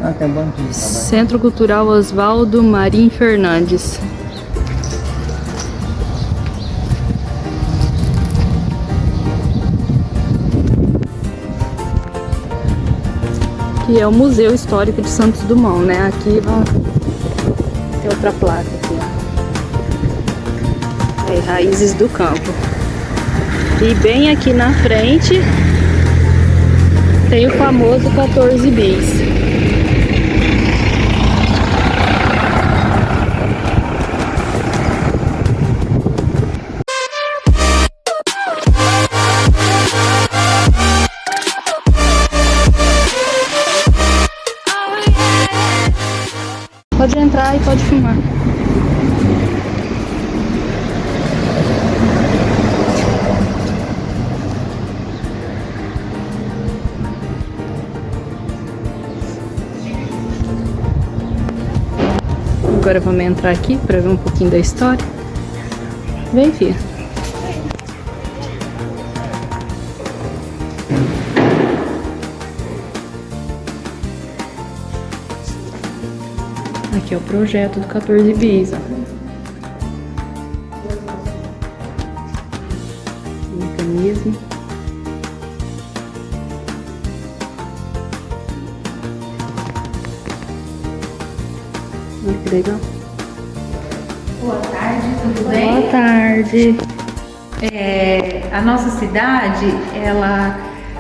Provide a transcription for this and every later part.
Ah, tem um banquinho. Centro Cultural Oswaldo Marim Fernandes. Que é o Museu Histórico de Santos Dumont, né? Aqui tem outra placa aqui. É, Raízes do Campo. E bem aqui na frente tem o famoso 14 bis. Pode entrar e pode filmar. Agora vamos entrar aqui para ver um pouquinho da história. Vem, filha. Aqui é o projeto do 14 bis, ó. Mecanismo. Olha que legal. Boa tarde, tudo bem? Boa tarde. A nossa cidade, ela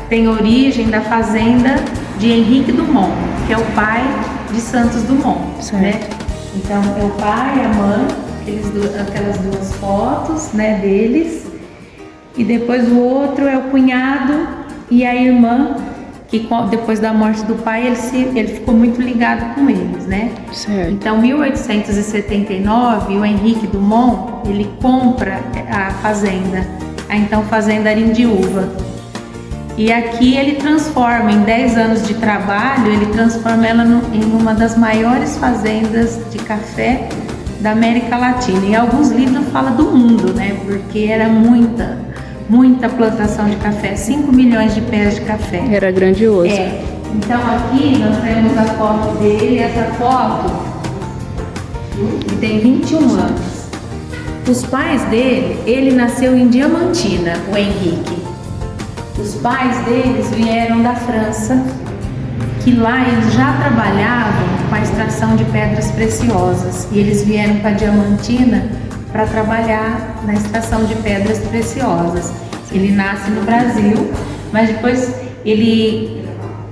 tem origem da fazenda de Henrique Dumont, que é o pai de Santos Dumont, Certo. né? Então, é o pai, a mãe, aquelas duas fotos, né, deles. E depois o outro é o cunhado e a irmã, que depois da morte do pai, ele ficou muito ligado com eles, né? Certo. Então, em 1879, o Henrique Dumont, ele compra a fazenda, a então Fazenda Arindiúva. E aqui ele transforma, em 10 anos de trabalho, ele transforma ela em uma das maiores fazendas de café da América Latina. Em alguns livros fala do mundo, né? Porque era muita plantação de café, 5 milhões de pés de café. Era grandioso. Então aqui nós temos a foto dele, essa foto ele tem 21 anos. Os pais dele, ele nasceu em Diamantina, o Henrique. Os pais deles vieram da França, que lá eles já trabalhavam com a extração de pedras preciosas. E eles vieram para Diamantina para trabalhar na extração de pedras preciosas. Ele nasce no Brasil, mas depois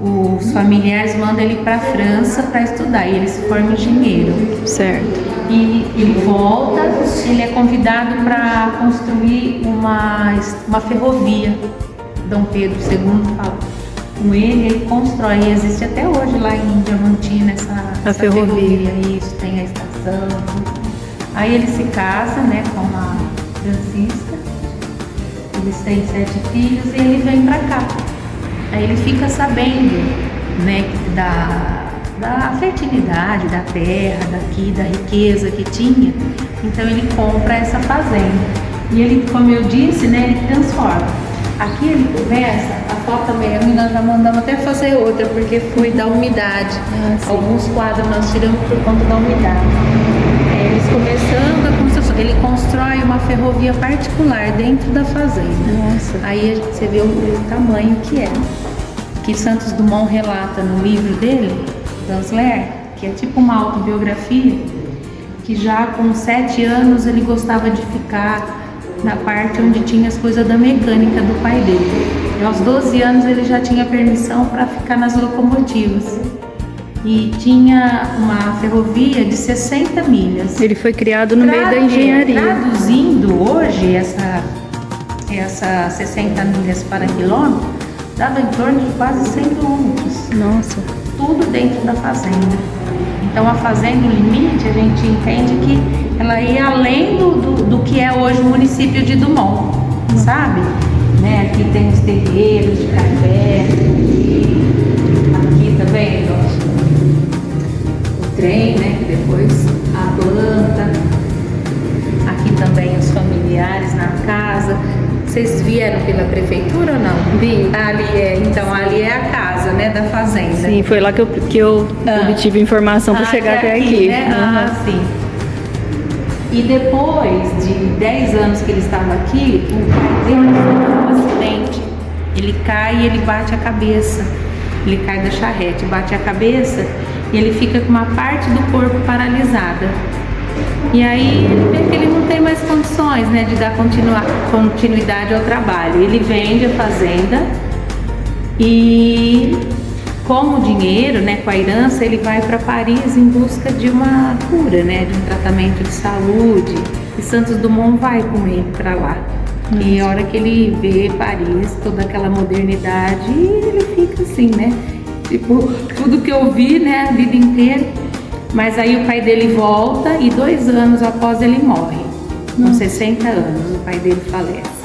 os familiares mandam ele para a França para estudar, e ele se forma engenheiro. Certo. E ele volta, ele é convidado para construir uma ferrovia. Dom Pedro II fala com ele constrói, e existe até hoje lá em Diamantina essa ferrovia. Isso, tem a estação, tudo. Aí ele se casa, né, com a Francisca, eles têm 7 filhos e ele vem pra cá. Aí ele fica sabendo, né, da fertilidade da terra, daqui, da riqueza que tinha, então ele compra essa fazenda. E ele, como eu disse, né, ele transforma. Aqui ele começa, a foto mesmo, e nós já mandamos até fazer outra, porque foi da umidade. Alguns quadros nós tiramos por conta da umidade. Eles começando a construção, ele constrói uma ferrovia particular dentro da fazenda. Nossa. Aí você vê o tamanho que é. Que Santos Dumont relata no livro dele, Danzler, que é tipo uma autobiografia, que já com 7 anos ele gostava de ficar na parte onde tinha as coisas da mecânica do pai dele. E aos 12 anos ele já tinha permissão para ficar nas locomotivas. E tinha uma ferrovia de 60 milhas. Ele foi criado no meio da engenharia. Traduzindo hoje essa 60 milhas para quilômetro, dava em torno de quase 100 quilômetros. Nossa. Tudo dentro da fazenda. Então a fazenda, o limite, a gente entende que ela ia além do que é hoje o município de Dumont, sabe? Né? Aqui tem os terreiros de café, aqui também o trem, né? Que depois a planta, aqui também os familiares na casa. Vocês vieram pela prefeitura ou não? Vim. Ali então ali é a casa, né, da fazenda. fazenda. Sim, foi lá que eu obtive informação para chegar até aqui. Né? Sim. E depois de 10 anos que ele estava aqui, o pai dele sofreu um acidente. Ele cai e ele bate a cabeça. Ele cai da charrete, bate a cabeça e ele fica com uma parte do corpo paralisada. E aí ele vê que ele não tem mais condições, né, de dar continuidade ao trabalho. Ele vende a fazenda e com o dinheiro, né, com a herança, ele vai para Paris em busca de uma cura, né, de um tratamento de saúde. E Santos Dumont vai com ele para lá. E a hora que ele vê Paris, toda aquela modernidade, ele fica assim, né? Tipo, tudo que eu vi, né, a vida inteira. Mas aí o pai dele volta e 2 anos após ele morre. Com 60 anos, o pai dele falece.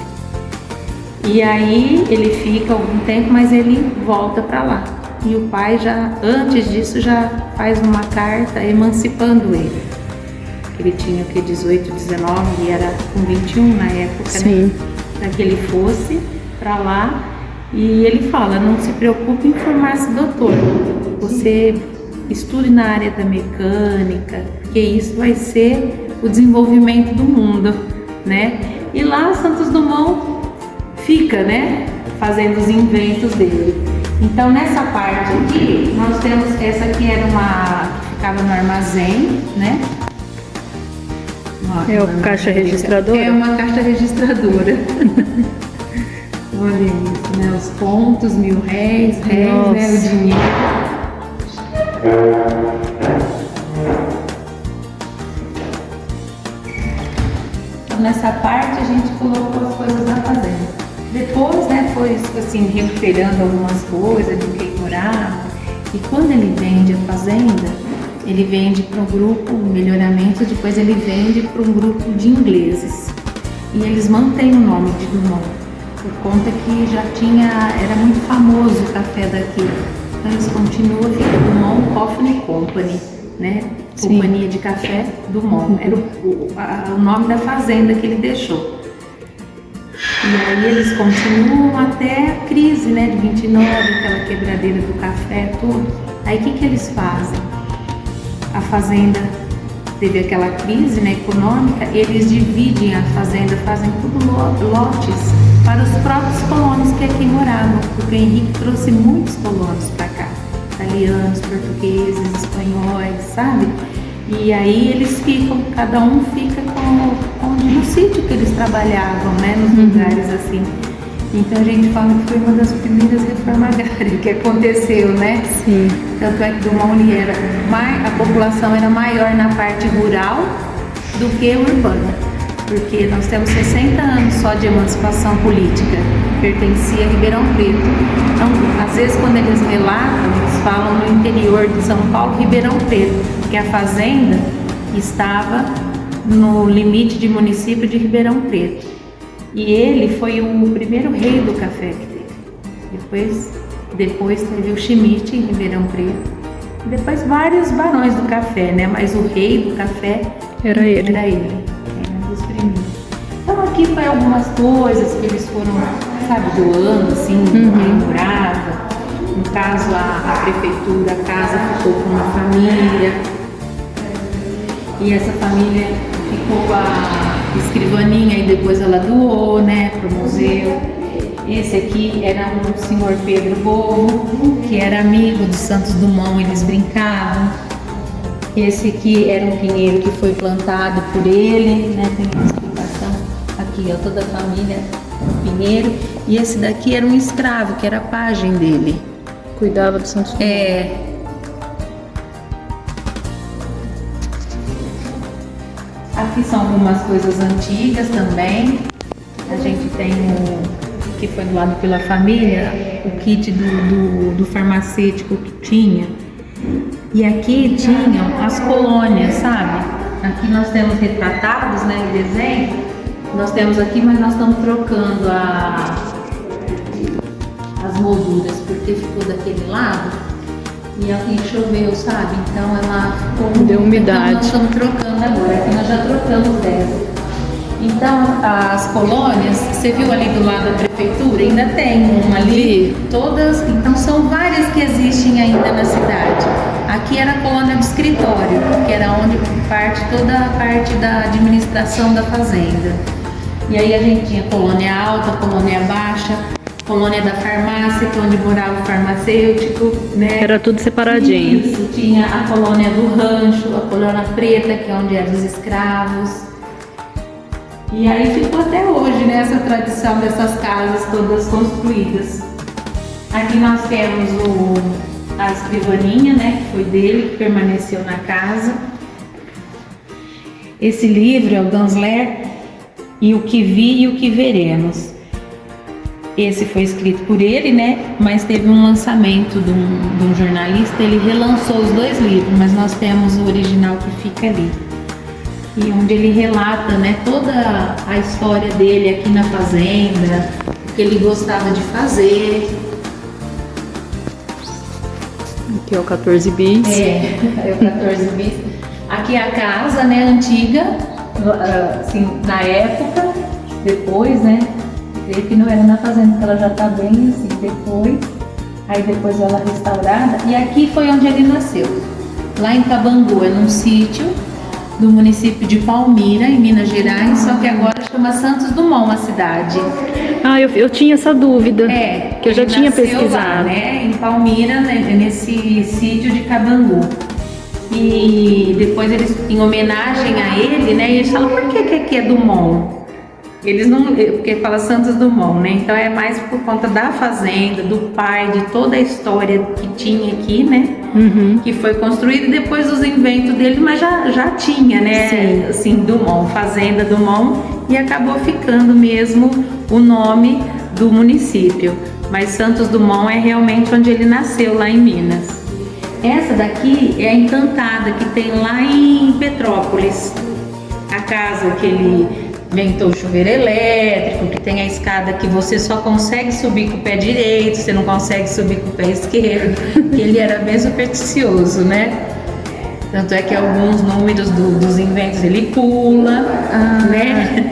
E aí ele fica algum tempo, mas ele volta para lá. E o pai já, antes disso, já faz uma carta emancipando ele. Ele tinha o que, 18, 19 e era com 21 na época, Sim. né? Para que ele fosse para lá. E ele fala, não se preocupe em formar-se doutor. Você estude na área da mecânica, porque isso vai ser o desenvolvimento do mundo, né? E lá Santos Dumont fica, né? Fazendo os inventos dele. Então nessa parte aqui, nós temos, essa aqui era uma que ficava no armazém, né? É o caixa registradora? É uma caixa registradora. Olha isso, né? Os pontos, R$1.000, né? O dinheiro. Então, nessa parte a gente colocou as coisas da fazenda. Depois, né, foi assim, recuperando algumas coisas de quem morava. E quando ele vende a fazenda, ele vende para um grupo Melhoramento, depois ele vende para um grupo de ingleses. E eles mantêm o nome de Dumont, por conta que já era muito famoso o café daqui. Então eles continuam, fica Dumont Coffee Company, né? Sim. Companhia de Café Dumont. Era o nome da fazenda que ele deixou. E aí eles continuam até a crise, né, de 29, aquela quebradeira do café, tudo. Aí o que eles fazem? A fazenda teve aquela crise, né, econômica, eles dividem a fazenda, fazem tudo lotes para os próprios colonos que aqui moravam, porque o Henrique trouxe muitos colonos para cá, italianos, portugueses, espanhóis, sabe? E aí eles ficam, cada um fica no sítio que eles trabalhavam, né, nos lugares assim. Então a gente fala que foi uma das primeiras reformas agrárias que aconteceu, né? Sim. Tanto é que Dumont a população era maior na parte rural do que urbana, porque nós temos 60 anos só de emancipação política, pertencia a Ribeirão Preto. Então, às vezes quando eles relatam, eles falam no interior de São Paulo, Ribeirão Preto, que a fazenda estava no limite de município de Ribeirão Preto. E ele foi o primeiro rei do café que teve. Depois teve o Schmidt em Ribeirão Preto. Depois vários barões do café, né? Mas o rei do café era ele. Era um dos primeiros. Então aqui foi algumas coisas que eles foram, sabe, doando, assim, quem morava. No caso, a prefeitura, a casa ficou com uma família. E essa família ficou a escrivaninha e depois ela doou, né, para o museu. Esse aqui era um senhor Pedro Bovo, que era amigo de Santos Dumont, eles brincavam. Esse aqui era um pinheiro que foi plantado por ele, né, tem uma explicação aqui, ó, toda a família pinheiro. E esse daqui era um escravo, que era pajem dele. Cuidava do Santos Dumont. Aqui são algumas coisas antigas também. A gente tem que foi doado pela família, o kit do farmacêutico que tinha. E aqui tinham as colônias, sabe? Aqui nós temos retratados, né, em desenho. Nós temos aqui, mas nós estamos trocando as molduras, porque ficou daquele lado. E aqui choveu, sabe? Então ela ficou... Deu umidade. Então nós estamos trocando agora. Aqui nós já trocamos dessa. Então, as colônias, você viu ali do lado da prefeitura, ainda tem uma ali, todas, então são várias que existem ainda na cidade. Aqui era a colônia do escritório, que era onde toda a parte da administração da fazenda. E aí a gente tinha colônia alta, colônia baixa, colônia da farmácia, que é onde morava o farmacêutico, né? Era tudo separadinho. Isso, tinha a colônia do rancho, a colônia preta, que é onde eram os escravos. E aí ficou até hoje, né, essa tradição dessas casas todas construídas. Aqui nós temos a escrivaninha, né, que foi dele, que permaneceu na casa. Esse livro é o Gansler e o que vi e o que veremos. Esse foi escrito por ele, né, mas teve um lançamento de um jornalista, ele relançou os dois livros, mas nós temos o original que fica ali. E onde ele relata, né, toda a história dele aqui na fazenda, o que ele gostava de fazer. Aqui é o 14 bis. É o 14 bis. Aqui é a casa, né, antiga, assim, na época, depois, né, creio que não era na fazenda, porque ela já está bem assim, depois. Aí depois ela restaurada. E aqui foi onde ele nasceu, lá em Cabangu, é num sítio do município de Palmira, em Minas Gerais, só que agora chama Santos Dumont a cidade. Ah, eu tinha essa dúvida, que eu já tinha pesquisado. Lá, né, em Palmira, né, nesse sítio de Cabangu. E depois eles, em homenagem a ele, né, eles falam, por que aqui é Dumont? Eles não, porque fala Santos Dumont, né, então é mais por conta da fazenda, do pai, de toda a história que tinha aqui, né, que foi construída depois dos inventos dele, mas já tinha, né, sim, assim, Dumont, Fazenda Dumont, e acabou ficando mesmo o nome do município, mas Santos Dumont é realmente onde ele nasceu, lá em Minas. Essa daqui é a Encantada, que tem lá em Petrópolis, a casa que ele inventou o chuveiro elétrico, que tem a escada que você só consegue subir com o pé direito, você não consegue subir com o pé esquerdo, que ele era bem supersticioso, né? Tanto é que alguns números dos inventos ele pula, né?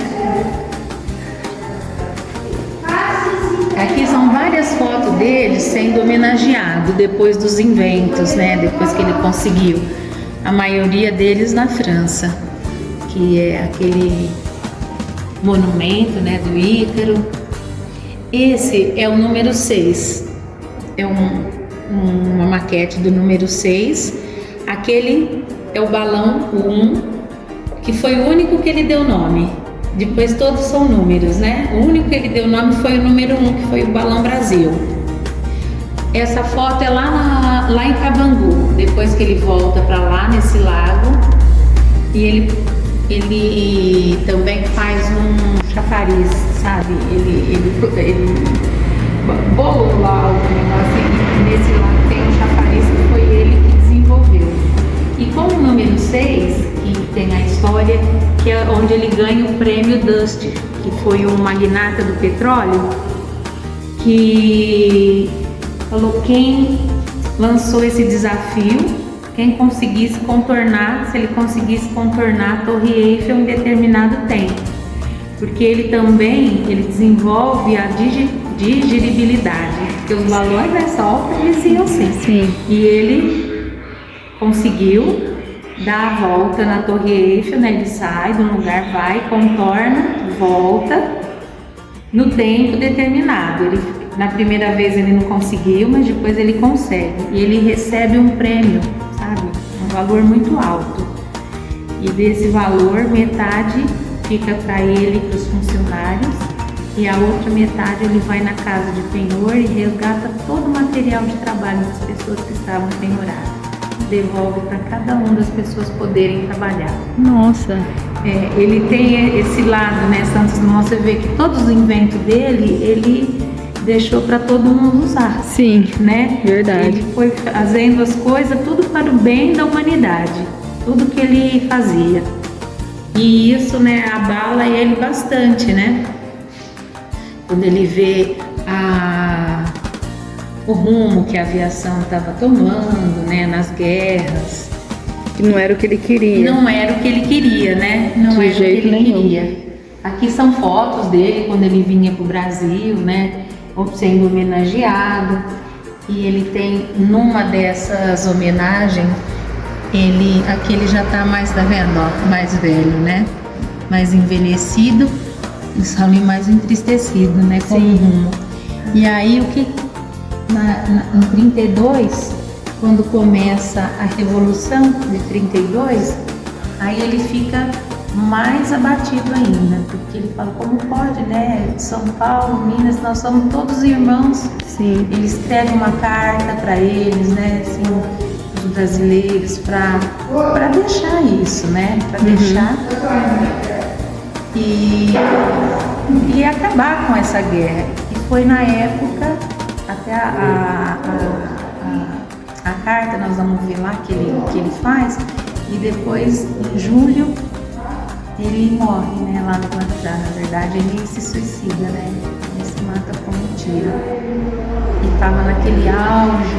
Aqui são várias fotos dele sendo homenageado depois dos inventos, né? Depois que ele conseguiu. A maioria deles na França, que é aquele monumento, né, do Ícaro. Esse é o número 6, é uma maquete do número 6. Aquele é o balão 1, que foi o único que ele deu nome. Depois todos são números, né? O único que ele deu nome foi o número 1, que foi o Balão Brasil. Essa foto é lá em Cabangu, depois que ele volta para lá nesse lago, e ele também faz um chafariz, sabe? Ele bolou lá o negócio e nesse lago tem um chafariz que foi ele que desenvolveu. E com o número 6, que tem a história, que é onde ele ganha o prêmio Dust, que foi um magnata do petróleo, que falou quem lançou esse desafio, quem conseguisse contornar, se ele conseguisse contornar a Torre Eiffel em determinado tempo. Porque ele desenvolve a digeribilidade, porque os balões nessa alta eles iam sim. E ele conseguiu dar a volta na Torre Eiffel, né? Ele sai do lugar, vai, contorna, volta no tempo determinado. Na primeira vez ele não conseguiu, mas depois ele consegue. E ele recebe um prêmio, sabe? Um valor muito alto. E desse valor, metade fica para ele e para os funcionários, e a outra metade ele vai na casa de penhor e resgata todo o material de trabalho das pessoas que estavam penhoradas. Devolve para cada uma das pessoas poderem trabalhar. Nossa! Ele tem esse lado, né, Santos Dumont, você vê que todos os inventos dele, ele deixou para todo mundo usar. Sim, né? Verdade. Ele foi fazendo as coisas tudo para o bem da humanidade, tudo que ele fazia. E isso, né, abala ele bastante, né? Quando ele vê o rumo que a aviação estava tomando, né, nas guerras. Que não era o que ele queria. Não era o que ele queria, né? Não De era jeito o que ele nenhum. queria. Aqui são fotos dele quando ele vinha para o Brasil, né, sendo homenageado. E ele tem, numa dessas homenagens, aqui ele já está mais, tá vendo, ó, mais velho, né, mais envelhecido, e só ali mais entristecido, né, com o rumo. E aí o que em 32, quando começa a Revolução de 32, aí ele fica mais abatido ainda, porque ele fala, como pode, né, São Paulo, Minas, nós somos todos irmãos. Sim. Ele escreve uma carta para eles, né, assim, os brasileiros, para deixar isso, né, para deixar e acabar com essa guerra. E foi na época, até a carta, nós vamos ver lá que ele faz, e depois, em julho, ele morre, né, lá no Guarujá. Na verdade, ele se suicida, né, ele se mata com um tiro. E estava naquele auge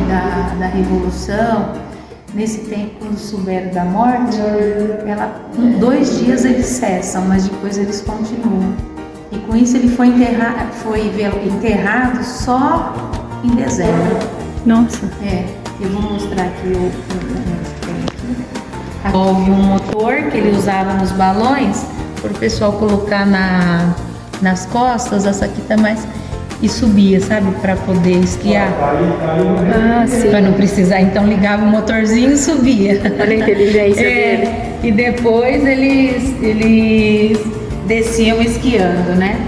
da Revolução. Nesse tempo, quando souberam da morte, em 2 dias eles cessam, mas depois eles continuam. E com isso ele foi enterrado só em dezembro. Nossa. Eu vou mostrar aqui o houve um motor que ele usava nos balões para o pessoal colocar nas costas. Essa aqui tá mais e subia, sabe, para poder esquiar. Ah, sim. Para não precisar, então ligava o motorzinho e subia. Olha a inteligência dele. E depois eles desciam esquiando, né?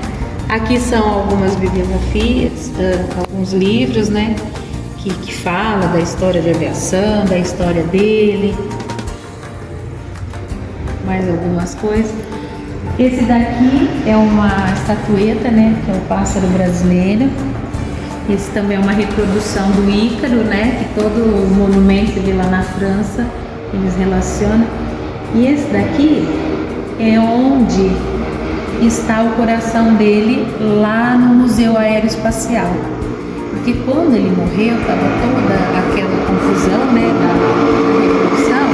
Aqui são algumas bibliografias, alguns livros, né, que fala da história de aviação, da história dele. Mais algumas coisas. Esse daqui é uma estatueta, né, que é o pássaro brasileiro. Esse também é uma reprodução do Ícaro, né, que todo monumento que vê lá na França eles relacionam. E esse daqui é onde está o coração dele, lá no Museu Aeroespacial. Porque quando ele morreu, estava toda aquela confusão, né, da Revolução.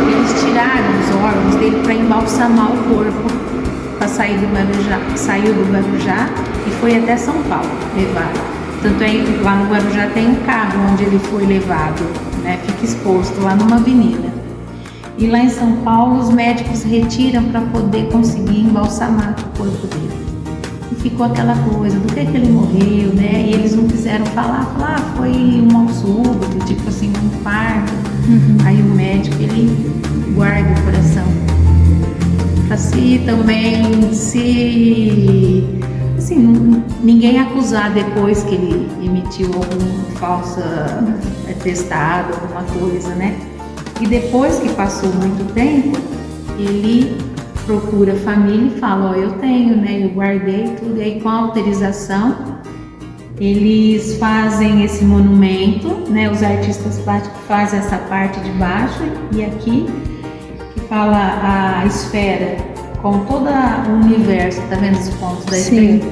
Eles tiraram os órgãos dele para embalsamar o corpo, para sair do Guarujá. Saiu do Guarujá e foi até São Paulo levado. Tanto é que lá no Guarujá tem um carro onde ele foi levado, né? Fica exposto lá numa avenida. E lá em São Paulo os médicos retiram para poder conseguir embalsamar o corpo dele. E ficou aquela coisa, do que ele morreu, né? E eles não quiseram falar, foi um mal súbito, tipo assim, um infarto. Aí o médico, ele guarda o coração. Assim, também, assim, ninguém acusar depois que ele emitiu algum falso atestado, alguma coisa, né? E depois que passou muito tempo, ele procura a família e fala, eu tenho, né? Eu guardei tudo. E aí, com a autorização, eles fazem esse monumento, né? Os artistas plásticos fazem essa parte de baixo e aqui, que fala a esfera, com todo o universo, tá vendo os pontos da estrela?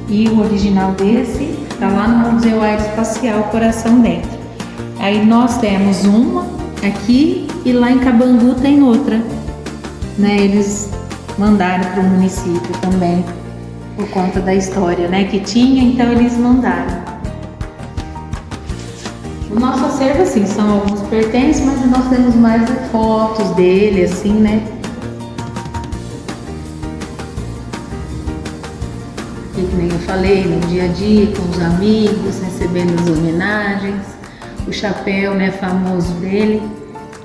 E o original desse tá lá no Museu Aeroespacial, coração dentro. Aí nós temos uma aqui e lá em Cabangu tem outra, né? Eles mandaram para o município também, por conta da história, né, que tinha, então eles mandaram. O nosso acervo, assim, são alguns pertences, mas nós temos mais fotos dele, assim, né. E que nem eu falei, no dia a dia, com os amigos, recebendo as homenagens, o chapéu, né, famoso dele,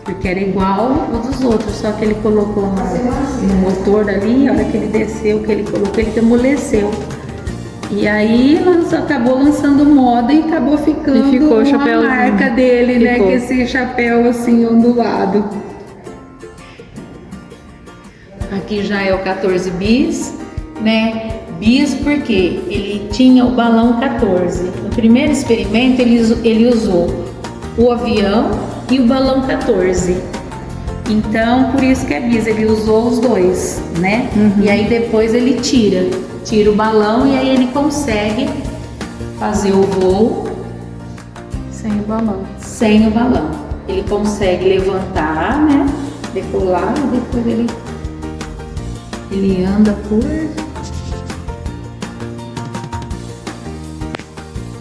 porque era igual ao dos outros, só que ele colocou no motor ali, a hora que ele desceu, que ele colocou, ele demoleceu. E aí acabou lançando moda e acabou ficando a marca dele, né? Que esse chapéu assim ondulado. Aqui já é o 14 bis, né? Bis porque ele tinha o balão 14. No primeiro experimento ele usou o avião e o balão 14. Então, por isso que é bis, ele usou os dois, né? E aí depois ele tira o balão e aí ele consegue fazer o voo sem o balão. Sem o balão. Ele consegue levantar, né? Decolar e depois ele Ele anda por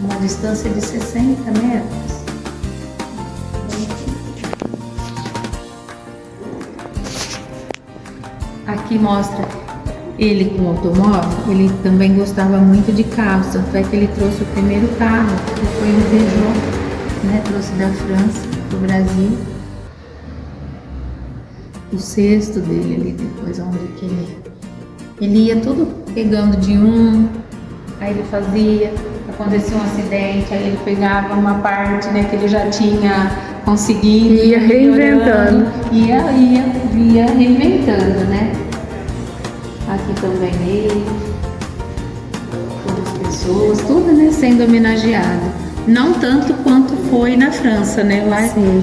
uma distância de 60 metros. Aqui mostra ele com o automóvel. Ele também gostava muito de carros, tanto é que ele trouxe o primeiro carro, que foi um Peugeot, né? Trouxe da França para o Brasil. O cesto dele ali depois, onde que ele ia tudo pegando de um, aí ele fazia, acontecia um acidente, aí ele pegava uma parte, né, que ele já tinha conseguido, ia reinventando, ia reinventando, né? Aqui também ele, todas as pessoas, tudo, né, sendo homenageado. Não tanto quanto foi na França, né? Lá, sim.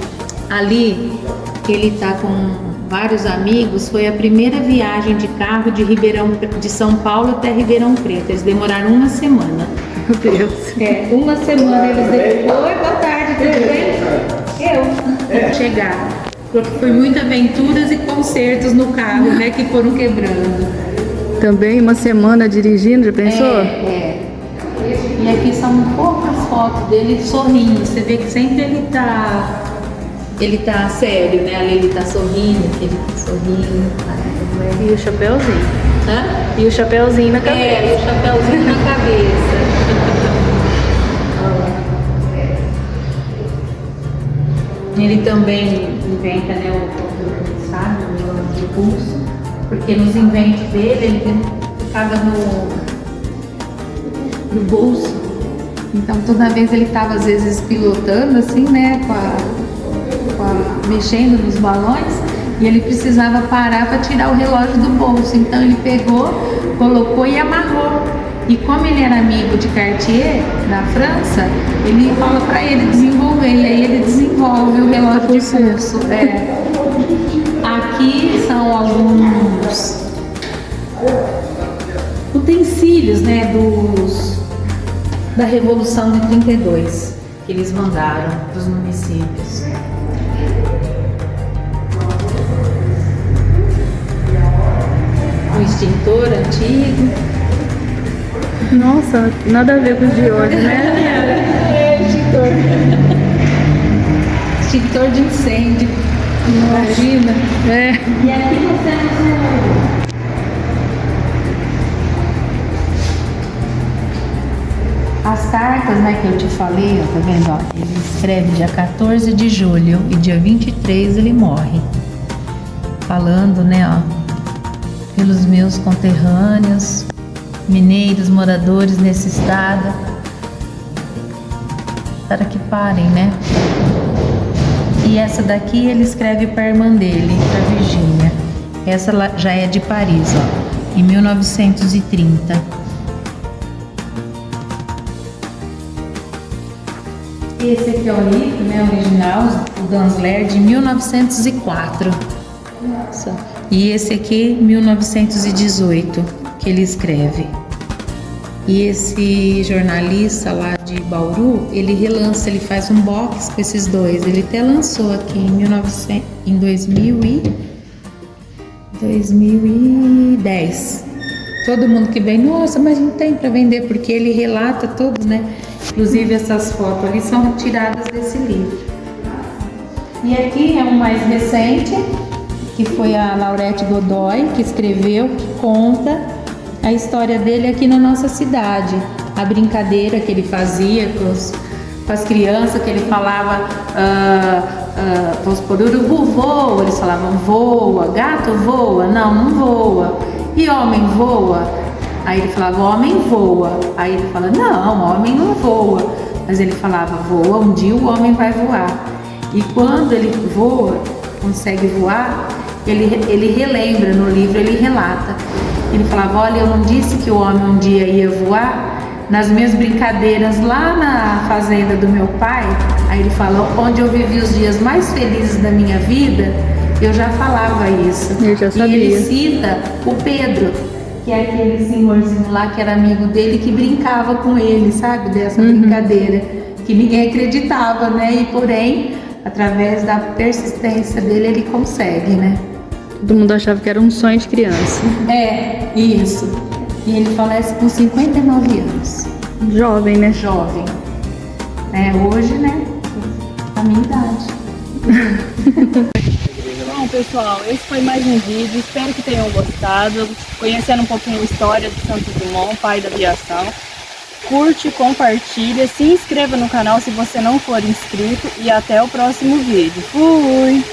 Ali ele tá com vários amigos, foi a primeira viagem de carro de São Paulo até Ribeirão Preto. Eles demoraram uma semana. Meu Deus. Uma semana eles demoraram. Oi, boa tarde, tudo bem? Eu. Chegaram. Porque foi muitas aventuras e concertos no carro, né, que foram quebrando. Também uma semana dirigindo, já pensou? E aqui são poucas fotos dele sorrindo. Você vê que sempre ele tá sério, né? Ali ele tá sorrindo, aqui ele tá sorrindo. E o chapéuzinho. Hã? E o chapéuzinho na cabeça. E o chapéuzinho na cabeça. Ele também inventa, né, o sabe, o violão de pulso, porque nos inventos dele ele ficava no bolso. Então toda vez ele estava às vezes pilotando assim, né, mexendo nos balões, e ele precisava parar para tirar o relógio do bolso. Então ele pegou, colocou e amarrou. E como ele era amigo de Cartier, na França, ele fala para ele desenvolver, e aí ele desenvolve o relógio de pulso. Aqui são alguns utensílios, né, da Revolução de 32, que eles mandaram para os municípios. O extintor antigo. Nossa, nada a ver com os de hoje, né? Extintor de incêndio. Imagina. E aqui nós temos as cartas, né, que eu te falei, ó, tá vendo? Ó, ele escreve dia 14 de julho e dia 23 ele morre. Falando, né, ó, pelos meus conterrâneos, mineiros, moradores nesse estado, para que parem, né? E essa daqui ele escreve para a irmã dele, para Virgínia. Essa já é de Paris, ó, em 1930. Esse aqui é o livro, né, original, o Danzler, de 1904. Nossa. E esse aqui, 1918. Que ele escreve. E esse jornalista lá de Bauru, ele relança, ele faz um box com esses dois. Ele até lançou aqui em 2010. Todo mundo que vem, nossa, mas não tem para vender, porque ele relata tudo, né? Inclusive essas fotos ali são tiradas desse livro. E aqui é um mais recente, que foi a Laurette Godoy, que escreveu, que conta a história dele aqui na nossa cidade, a brincadeira que ele fazia com as crianças, que ele falava, vamos supor, urubu voa, eles falavam voa, gato voa, não voa, e homem voa, aí ele falava homem voa, aí ele fala, não, homem não voa, mas ele falava voa, um dia o homem vai voar, e quando ele voa, consegue voar, ele relembra no livro, ele relata. Ele falava, olha, eu não disse que o homem um dia ia voar? Nas minhas brincadeiras lá na fazenda do meu pai, aí ele fala, onde eu vivi os dias mais felizes da minha vida, eu já falava isso. Eu já sabia. E ele cita o Pedro, que é aquele senhorzinho lá que era amigo dele, que brincava com ele, sabe, dessa brincadeira, que ninguém acreditava, né, e porém, através da persistência dele, ele consegue, né. Todo mundo achava que era um sonho de criança. É, isso. E ele falece com 59 anos. Jovem, né? Jovem. Hoje, né? A minha idade. Bom, pessoal, esse foi mais um vídeo. Espero que tenham gostado. Conhecendo um pouquinho a história de Santos Dumont, pai da aviação. Curte, compartilha, se inscreva no canal se você não for inscrito. E até o próximo vídeo. Fui!